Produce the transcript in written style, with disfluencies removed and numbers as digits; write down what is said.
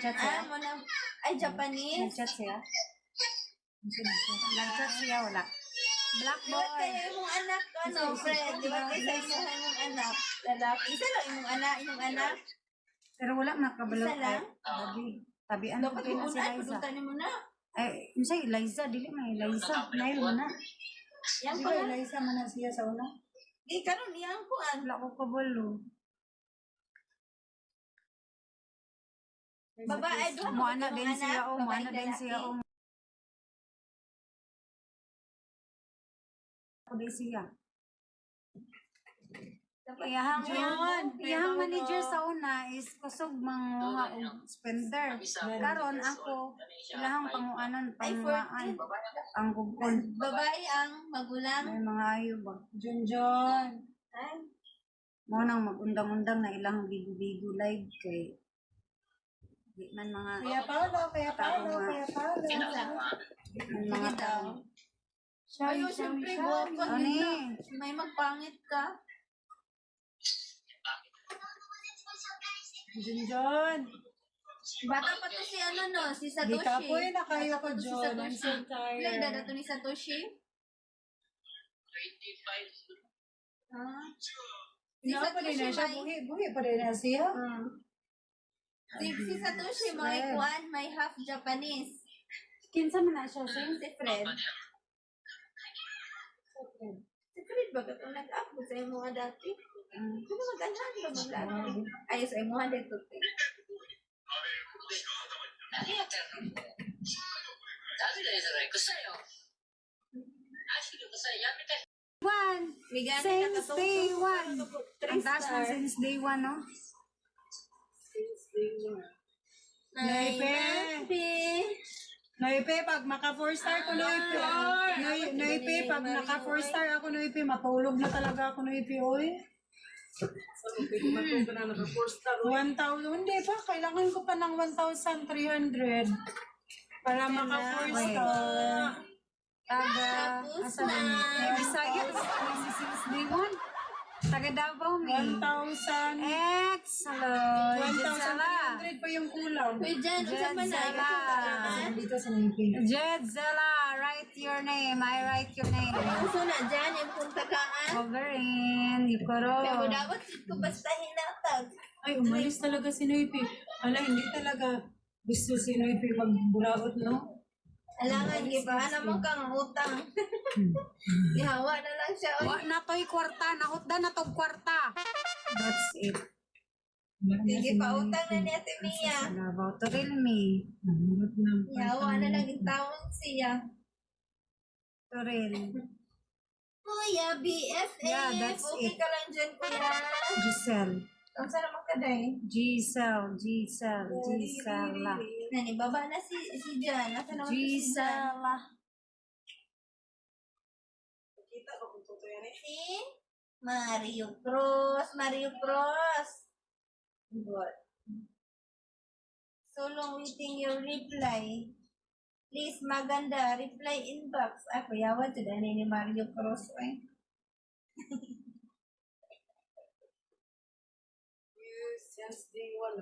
Nag-chat siya? mo na, ay, Japanese. Nag-chat siya? Nag-chat siya, wala. Black Di ba boy. kayo imong anak, ano, friend? Di ba kayo sa imong anak? Lalaki. Isa lang imong anak. Pero wala nakabalo. Isa lang? Tabian ko Dapat kayo na si ibunan, Liza. puduntan mo na. Ay, yung siya, Liza, dili may Liza. Nail mo na. Yan Di pa ba na. Liza man na siya sa una? Karon yan ko, Wala ko kabalo. babae, doon. Muana din siya, o. Muana din siya, o. Ako din siya. Iyahang manager sa una is kusog mga spender. Karon ako, ilahang panguanan, panguaan, panggugol. Babae ang magulang. May mga ayo ba? Junjun. Ay, Mo nang magundang-undang na ilang bigo-bigo live kay di man mga Kaya Paolo. di man mga tao. ayo, siyempre, guwapo. Ani, May magpangit ka. Junjun. Bata pa to si ano no, si Di Satoshi. ka po na kayo Bata ko, pa to si John. I'm Satoshi. so tired. Ilan edad na to ni Satoshi? 25. Ah. Si Ina pa din na siya. may... Buhi pa din na siya. Si Satoshi, may kuan, may half Japanese. kinsa man na siya sing? Si Fred. Si Fred ba katong nag-upload sa imo nga dati? Kung mag-anhan ba mag-upload? Ay, sa imo nga dito. One! Migani Since day one! Ang taas star. ng since day one, no? Noipe, pag maka 4-star ko, Noipe. Noipe, pag naka 4-star ako, Noipe, matulog na talaga ako, Noipe, oy. 1,000, hindi pa, kailangan ko pa ng 1,300 para maka 4-star. Taga, Tapos asa na? na. Bisaya, since day one. Taga Davao, may. 1,000. Ex, hello. Jedzela. 1,300 pa yung kulang. Uy, dyan, unsa pa na? Jedzela. Dito sa Noipe. Jedzela, write your name. I write your name. Uso na dyan, yung puntakaan. Overin, Yukoro. Pero dapat ko basta hinatag. Ay, umalis talaga si Noipe. Ala, hindi talaga gusto si Noipe magburaot, no? Alangan, gibahan naman kang utang. Ihawa na lang siya. Wa na to'y kwarta. Nakutda na to'y kwarta. That's it. Sige, pautang na ni Ate Mia. About to real me. Ihawa na lang yung taon siya. To real. Kuya, BFF. Yeah, that's okay it. ka lang dyan, kuya. Giselle. Ang sarap naman ka dahil. Gisela. Nani, baba na si Jan. Nasa naman si Jan. Gisela. Si Mario Cross. Good. So long waiting your reply. Please, maganda. Reply inbox. Ako, yawan to dahil ni Mario Cross. Ay. Since day one,